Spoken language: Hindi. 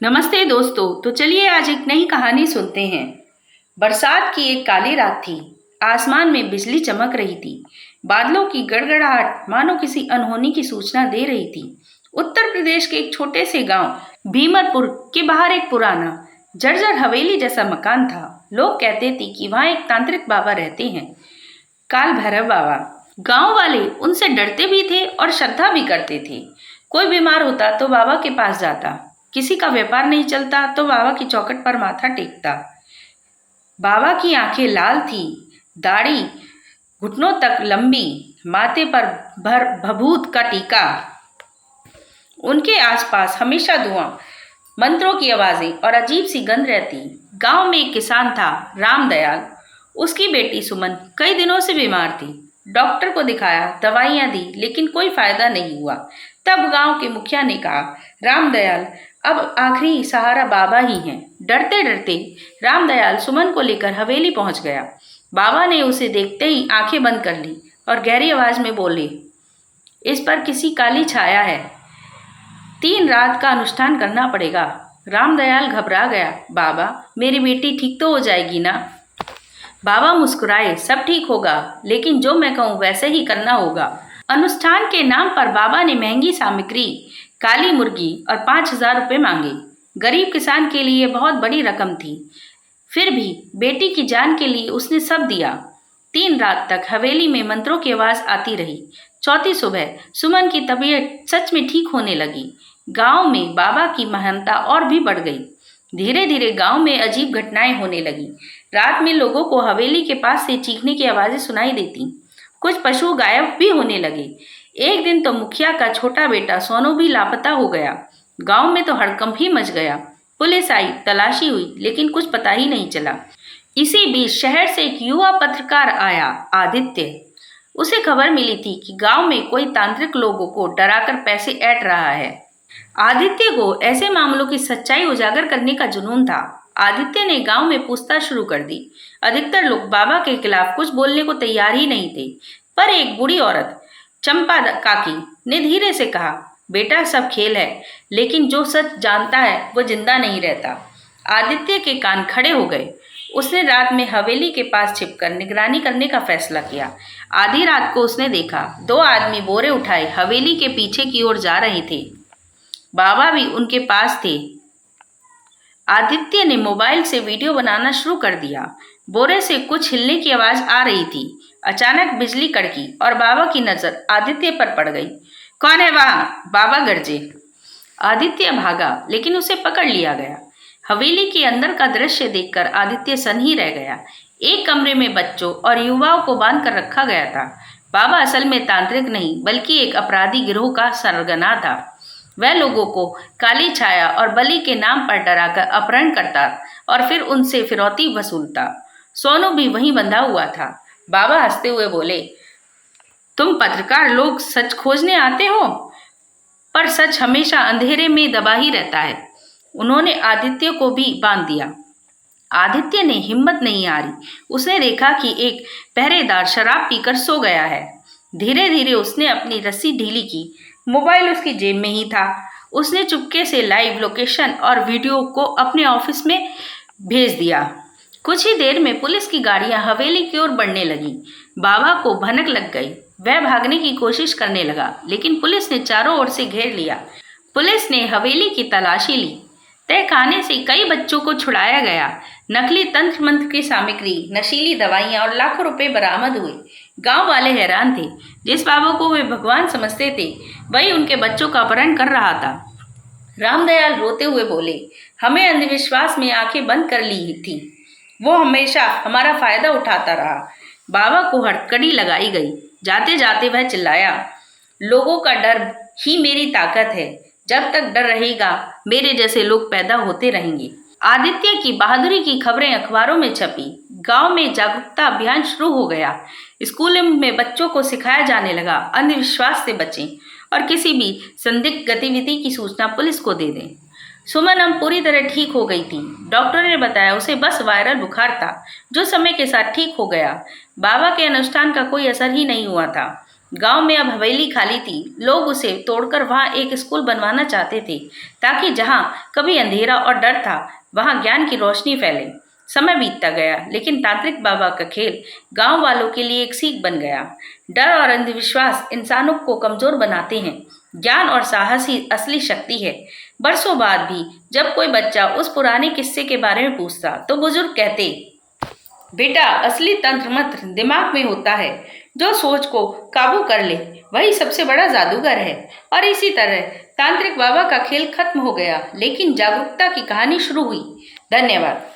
नमस्ते दोस्तों। तो चलिए आज एक नई कहानी सुनते हैं। बरसात की एक काली रात थी। आसमान में बिजली चमक रही थी। बादलों की गड़गड़ाहट मानो किसी अनहोनी की सूचना दे रही थी। उत्तर प्रदेश के एक छोटे से गांव भीमरपुर के बाहर एक पुराना जर्जर हवेली जैसा मकान था। लोग कहते थे कि वहाँ एक तांत्रिक बाबा रहते हैं, काल भैरव बाबा। गांव वाले उनसे डरते भी थे और श्रद्धा भी करते थे। कोई बीमार होता तो बाबा के पास जाता, किसी का व्यापार नहीं चलता तो बाबा की चौखट पर माथा टेकता। बाबा की आंखें लाल थी, दाढ़ी घुटनों तक लंबी, माथे पर भर भभूत का टीका। उनके आसपास हमेशा धुआं, मंत्रों की आवाजें और अजीब सी गंध रहती। गांव में एक किसान था, रामदयाल। उसकी बेटी सुमन कई दिनों से बीमार थी। डॉक्टर को दिखाया, दवाइयां दी, लेकिन कोई फायदा नहीं हुआ। तब गांव के मुखिया ने कहा, रामदयाल अब आखिरी सहारा बाबा ही हैं। डरते डरते रामदयाल सुमन को लेकर हवेली पहुंच गया। बाबा ने उसे देखते ही आंखें बंद कर ली और गहरी आवाज में बोले, इस पर किसी काली छाया है, 3 रात का अनुष्ठान करना पड़ेगा। रामदयाल घबरा गया, बाबा मेरी बेटी ठीक तो हो जाएगी ना? बाबा मुस्कुराए, सब ठीक होगा, लेकिन जो मैं कहूँ वैसे ही करना होगा। अनुष्ठान के नाम पर बाबा ने महंगी सामग्री, काली मुर्गी और 5,000 रुपये मांगे। गरीब किसान के लिए बहुत बड़ी रकम थी। फिर भी बेटी की जान के लिए उसने सब दिया। 3 रात तक हवेली में मंत्रों की आवाज आती रही। चौथी सुबह सुमन की तबीयत सच में ठीक होने लगी। गांव में बाबा की महानता और भी बढ़ गई। धीरे धीरे गांव में अजीब घटनाएं होने लगी। रात में लोगों को हवेली के पास से चीखने की आवाजें सुनाई देती। कुछ पशु गायब भी होने लगे। एक दिन तो मुखिया का छोटा बेटा सोनू भी लापता हो गया। गांव में तो हड़कंप ही मच गया। पुलिस आई, तलाशी हुई, लेकिन कुछ पता ही नहीं चला। इसी बीच शहर से एक युवा पत्रकार आया, आदित्य। उसे खबर मिली थी कि गांव में कोई तांत्रिक लोगों को डराकर पैसे ऐंठ रहा है। आदित्य को ऐसे मामलों की सच्चाई उजागर करने का जुनून था। आदित्य ने गांव में पूछताछ शुरू कर दी। अधिकतर लोग बाबा के खिलाफ कुछ बोलने को तैयार ही नहीं थे, पर एक बूढ़ी औरत, चंपा काकी, ने धीरे से कहा, बेटा सब खेल है, लेकिन जो सच जानता है वो जिंदा नहीं रहता। आदित्य के कान खड़े हो गए। उसने रात में हवेली के पास छिपकर निगरानी करने का फैसला किया। आधी रात को उसने देखा, 2 आदमी बोरे उठाए हवेली के पीछे की ओर जा रहे थे। बाबा भी उनके पास थे। आदित्य ने मोबाइल से वीडियो बनाना शुरू कर दिया। बोरे से कुछ हिलने की आवाज आ रही थी। अचानक बिजली कड़की और बाबा की नजर आदित्य पर पड़ गई। कौन है वहां? बाबा गरजे। आदित्य भागा, लेकिन उसे पकड़ लिया गया। हवेली के अंदर का दृश्य देखकर आदित्य सन ही रह गया। एक कमरे में बच्चों और युवाओं को बांध कर रखा गया था। बाबा असल में तांत्रिक नहीं, बल्कि एक अपराधी गिरोह का सरगना था। वह लोगों को काली छाया और बलि के नाम पर डराकर अपहरण करता और फिर उनसे फिरौती वसूलता। सोनू भी वहीं बंधा हुआ था। बाबा हंसते हुए बोले, तुम पत्रकार लोग सच खोजने आते हो, पर सच हमेशा अंधेरे में दबा ही रहता है। उन्होंने आदित्य को भी बांध दिया। आदित्य ने हिम्मत नहीं हारी। उसने देखा कि एक पहरेदार शराब पीकर सो गया है। धीरे धीरे उसने अपनी रस्सी ढीली की। मोबाइल उसकी जेब में ही था। उसने चुपके से लाइव लोकेशन और वीडियो को अपने ऑफिस में भेज दिया। कुछ ही देर में पुलिस की गाड़ियां हवेली की ओर बढ़ने लगी। बाबा को भनक लग गई। वह भागने की कोशिश करने लगा, लेकिन पुलिस ने चारों ओर से घेर लिया। पुलिस ने हवेली की तलाशी ली। तहखाने से कई बच्चों को छुड़ाया गया। नकली तंत्र मंत्र की सामग्री, नशीली दवाइयां और लाखों रुपए बरामद हुए। गांव वाले हैरान थे। जिस बाबा को वे भगवान समझते थे, वही उनके बच्चों का अपहरण कर रहा था। रामदयाल रोते हुए बोले, हमें अंधविश्वास में आंखें बंद कर ली थी। वो हमेशा हमारा फायदा उठाता रहा। बाबा को हड़कड़ी लगाई गई। जाते जाते वह चिल्लाया, लोगों का डर ही मेरी ताकत है। जब तक डर रहेगा, मेरे जैसे लोग पैदा होते रहेंगे। आदित्य की बहादुरी की खबरें अखबारों में छपी। गांव में जागरूकता अभियान शुरू हो गया। स्कूलों में बच्चों को सिखाया जाने लगा, अंधविश्वास से बचें और किसी भी संदिग्ध गतिविधि की सूचना पुलिस को दे दें। सुमन अब पूरी तरह ठीक हो गई थी। डॉक्टर ने बताया उसे बस वायरल बुखार था, जो समय के साथ ठीक हो गया। बाबा के अनुष्ठान का कोई असर ही नहीं हुआ था। गांव में अब हवेली खाली थी। लोग उसे तोड़कर वहां एक स्कूल बनवाना चाहते थे, ताकि जहां कभी अंधेरा और डर था, वहां ज्ञान की रोशनी फैले। समय बीतता गया, लेकिन तांत्रिक बाबा का खेल गांव वालों के लिए एक सीख बन गया। डर और अंधविश्वास इंसानों को कमजोर बनाते हैं। ज्ञान और साहस ही असली शक्ति है। बरसों बाद भी जब कोई बच्चा उस पुराने किस्से के बारे में पूछता, तो बुजुर्ग कहते, बेटा, असली तंत्र मंत्र दिमाग में होता है। जो सोच को काबू कर ले, वही सबसे बड़ा जादूगर है। और इसी तरह तांत्रिक बाबा का खेल खत्म हो गया, लेकिन जागरूकता की कहानी शुरू हुई। धन्यवाद।